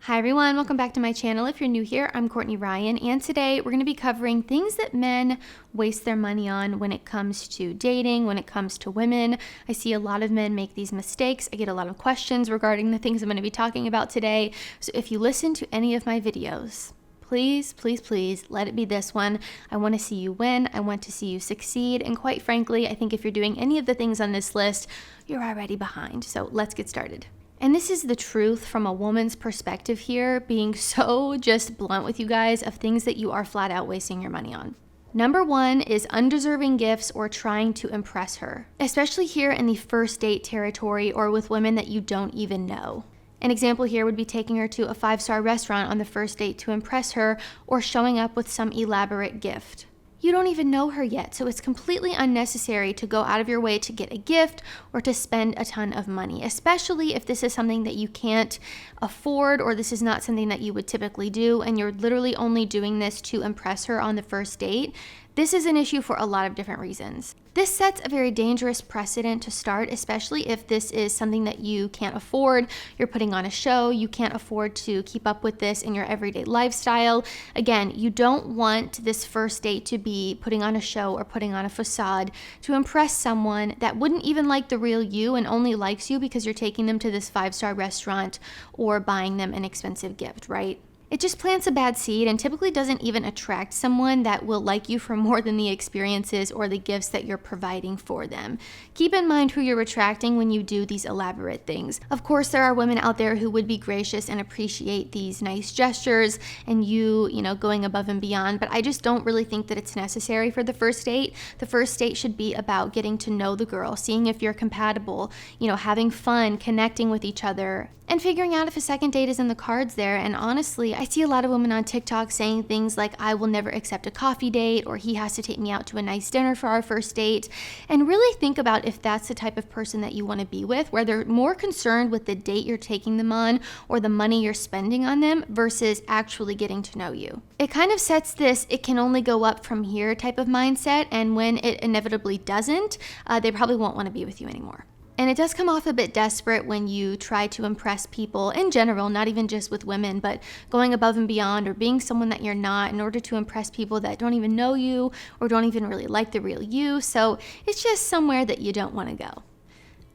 Hi everyone, welcome back to my channel. If you're new here, I'm Courtney Ryan, and today we're going to be covering things that men waste their money on when it comes to dating, when it comes to women. I see a lot of men make these mistakes. I get a lot of questions regarding the things I'm going to be talking about today. So if you listen to any of my videos, please, please, please let it be this one. I want to see you win. I want to see you succeed. And quite frankly, I think if you're doing any of the things on this list, you're already behind. So let's get started. And this is the truth from a woman's perspective here, being so just blunt with you guys of things that you are flat out wasting your money on. Number one is undeserving gifts or trying to impress her, especially here in the first date territory or with women that you don't even know. An example here would be taking her to a 5-star restaurant on the first date to impress her or showing up with some elaborate gift. You don't even know her yet, so it's completely unnecessary to go out of your way to get a gift or to spend a ton of money, especially if this is something that you can't afford or this is not something that you would typically do and you're literally only doing this to impress her on the first date. This is an issue for a lot of different reasons. This sets a very dangerous precedent to start, especially if this is something that you can't afford, you're putting on a show, you can't afford to keep up with this in your everyday lifestyle. Again, you don't want this first date to be putting on a show or putting on a facade to impress someone that wouldn't even like the real you and only likes you because you're taking them to this 5-star restaurant or buying them an expensive gift, right? It just plants a bad seed and typically doesn't even attract someone that will like you for more than the experiences or the gifts that you're providing for them. Keep in mind who you're attracting when you do these elaborate things. Of course, there are women out there who would be gracious and appreciate these nice gestures and you going above and beyond, but I just don't really think that it's necessary for the first date. The first date should be about getting to know the girl, seeing if you're compatible, having fun, connecting with each other, and figuring out if a second date is in the cards there. And honestly, I see a lot of women on TikTok saying things like, I will never accept a coffee date, or he has to take me out to a nice dinner for our first date. And really think about if that's the type of person that you want to be with, where they're more concerned with the date you're taking them on or the money you're spending on them versus actually getting to know you. It kind of sets this, it can only go up from here type of mindset. And when it inevitably doesn't, they probably won't want to be with you anymore. And it does come off a bit desperate when you try to impress people in general, not even just with women, but going above and beyond or being someone that you're not in order to impress people that don't even know you or don't even really like the real you. So it's just somewhere that you don't want to go.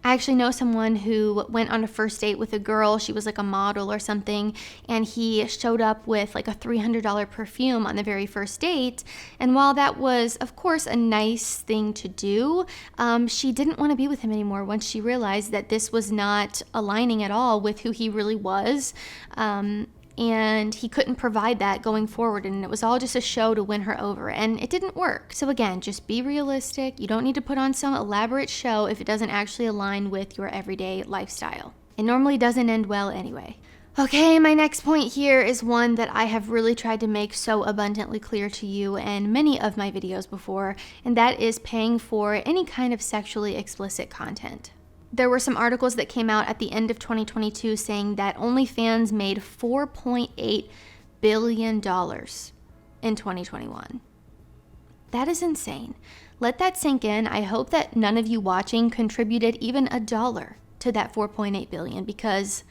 I actually know someone who went on a first date with a girl. She was like a model or something, and he showed up with like a $300 perfume on the very first date. And while that was, of course, a nice thing to do, she didn't want to be with him anymore once she realized that this was not aligning at all with who he really was. And he couldn't provide that going forward, and it was all just a show to win her over, and it didn't work. So again, just be realistic. You don't need to put on some elaborate show if it doesn't actually align with your everyday lifestyle. It normally doesn't end well anyway. Okay, my next point here is one that I have really tried to make so abundantly clear to you in many of my videos before, and that is paying for any kind of sexually explicit content. There were some articles that came out at the end of 2022 saying that OnlyFans made $4.8 billion in 2021. That is insane. Let that sink in. I hope that none of you watching contributed even $1 to that $4.8 billion because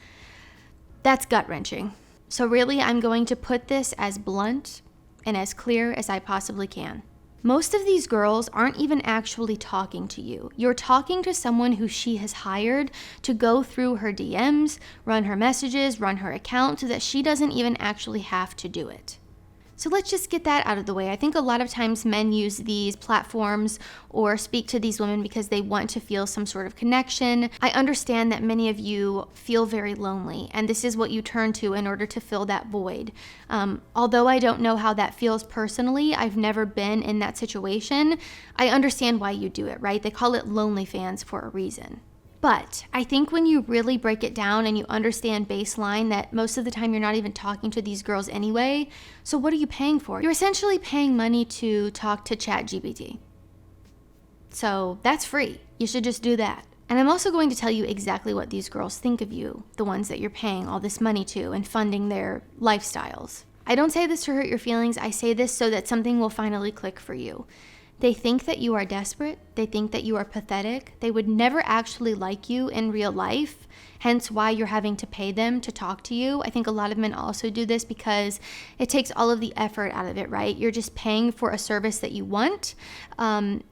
that's gut-wrenching. So really, I'm going to put this as blunt and as clear as I possibly can. Most of these girls aren't even actually talking to you. You're talking to someone who she has hired to go through her DMs, run her messages, run her account so that she doesn't even actually have to do it. So let's just get that out of the way. I think a lot of times men use these platforms or speak to these women because they want to feel some sort of connection. I understand that many of you feel very lonely, and this is what you turn to in order to fill that void. Although I don't know how that feels personally, I've never been in that situation, I understand why you do it, right? They call it lonely fans for a reason. But I think when you really break it down and you understand baseline that most of the time you're not even talking to these girls anyway, so what are you paying for? You're essentially paying money to talk to ChatGPT. So that's free. You should just do that. And I'm also going to tell you exactly what these girls think of you, the ones that you're paying all this money to and funding their lifestyles. I don't say this to hurt your feelings. I say this so that something will finally click for you. They think that you are desperate. They think that you are pathetic. They would never actually like you in real life. hence why you're having to pay them to talk to you. I think a lot of men also do this because it takes all of the effort out of it, right? You're just paying for a service that you want.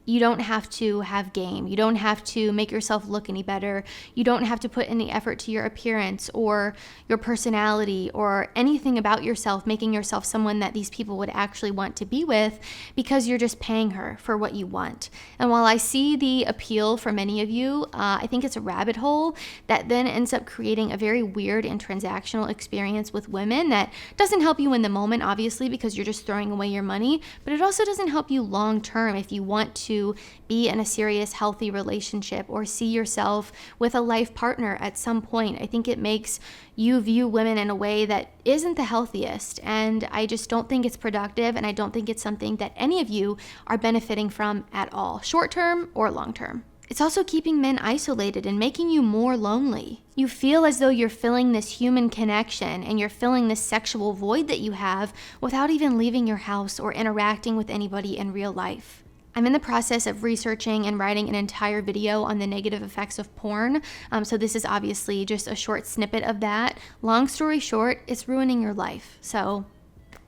You don't have to have game. You don't have to make yourself look any better. You don't have to put any effort to your appearance or your personality or anything about yourself, making yourself someone that these people would actually want to be with, because you're just paying her for what you want. And while I see the appeal for many of you, I think it's a rabbit hole that then ends up creating a very weird and transactional experience with women that doesn't help you in the moment, obviously, because you're just throwing away your money, but it also doesn't help you long term if you want to be in a serious, healthy relationship or see yourself with a life partner at some point. I think it makes you view women in a way that isn't the healthiest, and I just don't think it's productive, and I don't think it's something that any of you are benefiting from at all, short term or long term. It's also keeping men isolated and making you more lonely. You feel as though you're filling this human connection and you're filling this sexual void that you have without even leaving your house or interacting with anybody in real life. I'm in the process of researching and writing an entire video on the negative effects of porn. So this is obviously just a short snippet of that. Long story short, it's ruining your life. So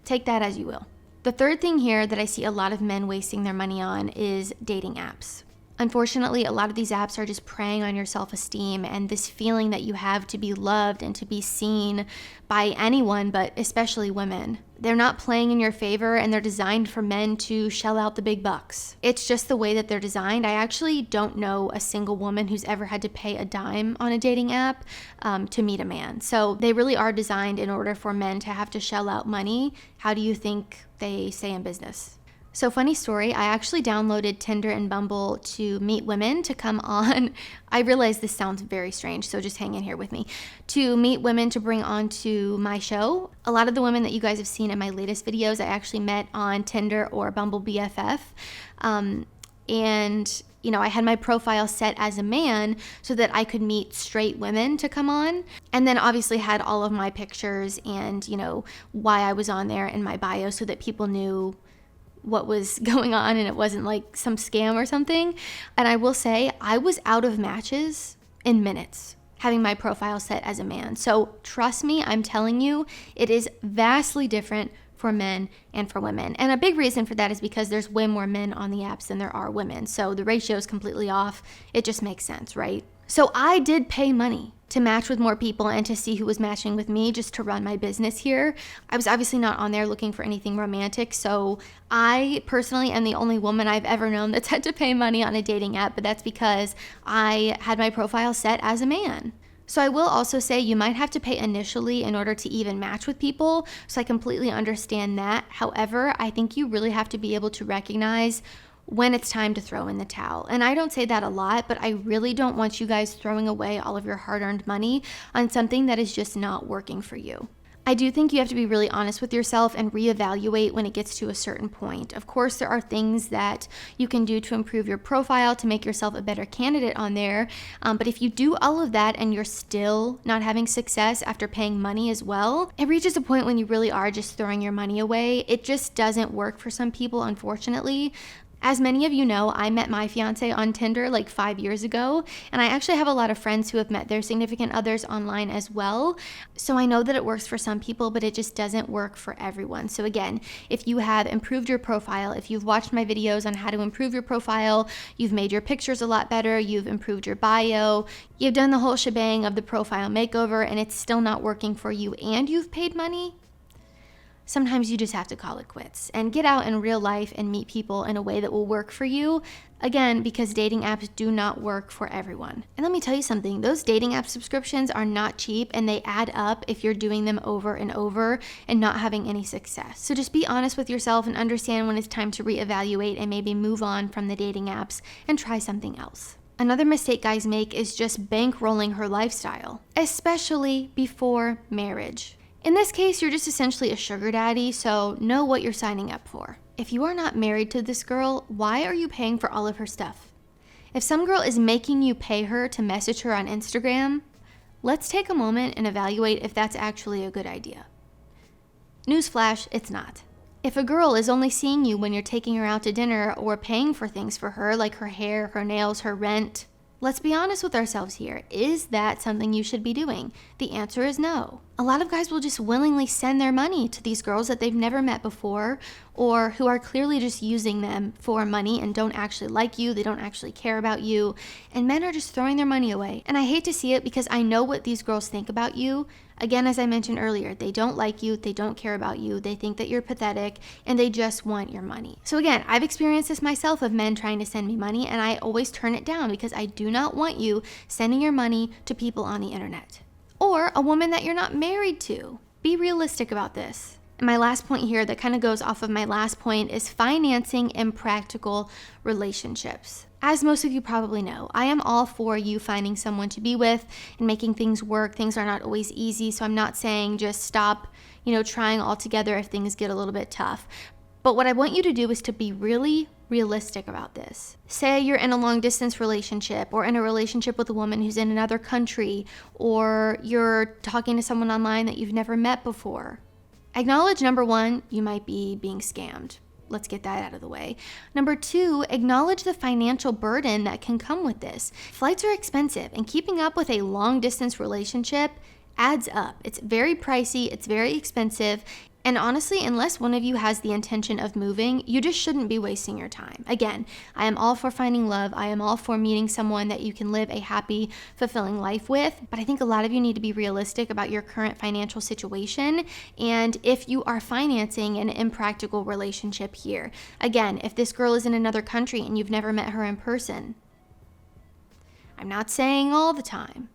take that as you will. The third thing here that I see a lot of men wasting their money on is dating apps. Unfortunately, a lot of these apps are just preying on your self-esteem and this feeling that you have to be loved and to be seen by anyone, but especially women. They're not playing in your favor, and they're designed for men to shell out the big bucks. It's just the way that they're designed. I actually don't know a single woman who's ever had to pay a dime on a dating app to meet a man. So they really are designed in order for men to have to shell out money. How do you think they stay in business? So funny story, I actually downloaded Tinder and Bumble to meet women to come on. I realize this sounds very strange, so just hang in here with me. To meet women to bring on to my show. A lot of the women that you guys have seen in my latest videos, I actually met on Tinder or Bumble BFF. And I had my profile set as a man so that I could meet straight women to come on. And then obviously had all of my pictures and, why I was on there in my bio so that people knew what was going on and it wasn't like some scam or something. And I will say I was out of matches in minutes having my profile set as a man. So trust me, I'm telling you, it is vastly different for men and for women. And a big reason for that is because there's way more men on the apps than there are women. So the ratio is completely off. It just makes sense, right? So I did pay money to match with more people and to see who was matching with me just to run my business here. I was obviously not on there looking for anything romantic, so I personally am the only woman I've ever known that's had to pay money on a dating app, but that's because I had my profile set as a man. So I will also say you might have to pay initially in order to even match with people, so I completely understand that. However, I think you really have to be able to recognize when it's time to throw in the towel. And I don't say that a lot, but I really don't want you guys throwing away all of your hard-earned money on something that is just not working for you. I do think you have to be really honest with yourself and reevaluate when it gets to a certain point. Of course, there are things that you can do to improve your profile to make yourself a better candidate on there. But if you do all of that and you're still not having success after paying money as well, it reaches a point when you really are just throwing your money away. It just doesn't work for some people, unfortunately. As many of you know, I met my fiance on Tinder like 5 years ago, and I actually have a lot of friends who have met their significant others online as well. So I know that it works for some people, but it just doesn't work for everyone. So again, if you have improved your profile, if you've watched my videos on how to improve your profile, you've made your pictures a lot better, you've improved your bio, you've done the whole shebang of the profile makeover, and it's still not working for you and you've paid money, sometimes you just have to call it quits and get out in real life and meet people in a way that will work for you. Again, because dating apps do not work for everyone. And let me tell you something, those dating app subscriptions are not cheap and they add up if you're doing them over and over and not having any success. So just be honest with yourself and understand when it's time to reevaluate and maybe move on from the dating apps and try something else. Another mistake guys make is just bankrolling her lifestyle, especially before marriage. In this case, you're just essentially a sugar daddy, so know what you're signing up for. If you are not married to this girl, why are you paying for all of her stuff? If some girl is making you pay her to message her on Instagram, let's take a moment and evaluate if that's actually a good idea. Newsflash, it's not. If a girl is only seeing you when you're taking her out to dinner or paying for things for her, like her hair, her nails, her rent, Let's be honest with ourselves here. Is that something you should be doing? The answer is no. A lot of guys will just willingly send their money to these girls that they've never met before, or who are clearly just using them for money and don't actually like you, they don't actually care about you, and men are just throwing their money away. And I hate to see it because I know what these girls think about you. Again, as I mentioned earlier, they don't like you, they don't care about you, they think that you're pathetic, and they just want your money. So again, I've experienced this myself of men trying to send me money, and I always turn it down because I do not want you sending your money to people on the internet. Or a woman that you're not married to. Be realistic about this. And my last point here that kind of goes off of my last point is financing impractical relationships. As most of you probably know, I am all for you finding someone to be with and making things work. Things are not always easy, so I'm not saying just stop, trying altogether if things get a little bit tough. But what I want you to do is to be really realistic about this. Say you're in a long distance relationship or in a relationship with a woman who's in another country, or you're talking to someone online that you've never met before. Acknowledge, number one, you might be being scammed. Let's get that out of the way. Number two, acknowledge the financial burden that can come with this. Flights are expensive, and keeping up with a long distance relationship adds up. It's very pricey, it's very expensive, and honestly, unless one of you has the intention of moving, you just shouldn't be wasting your time. Again, I am all for finding love. I am all for meeting someone that you can live a happy, fulfilling life with. But I think a lot of you need to be realistic about your current financial situation and if you are financing an impractical relationship here. Again, if this girl is in another country and you've never met her in person, I'm not saying all the time,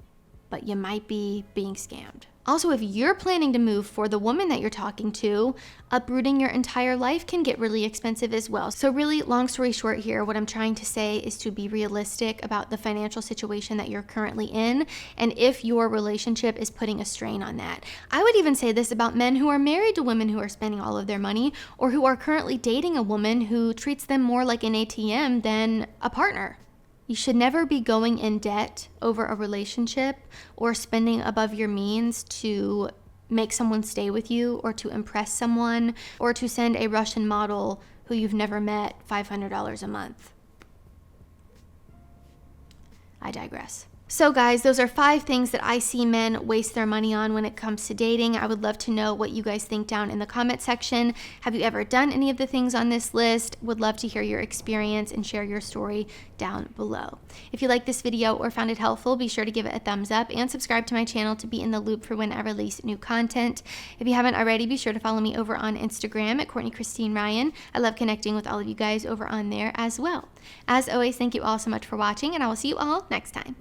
but you might be being scammed. Also, if you're planning to move for the woman that you're talking to, uprooting your entire life can get really expensive as well. So really, long story short here, what I'm trying to say is to be realistic about the financial situation that you're currently in, and if your relationship is putting a strain on that. I would even say this about men who are married to women who are spending all of their money, or who are currently dating a woman who treats them more like an ATM than a partner. You should never be going in debt over a relationship or spending above your means to make someone stay with you or to impress someone or to send a Russian model who you've never met $500 a month. I digress. So guys, those are 5 things that I see men waste their money on when it comes to dating. I would love to know what you guys think down in the comment section. Have you ever done any of the things on this list? Would love to hear your experience and share your story down below. If you like this video or found it helpful, be sure to give it a thumbs up and subscribe to my channel to be in the loop for when I release new content. If you haven't already, be sure to follow me over on Instagram at Courtney Christine Ryan. I love connecting with all of you guys over on there as well. As always, thank you all so much for watching, and I will see you all next time.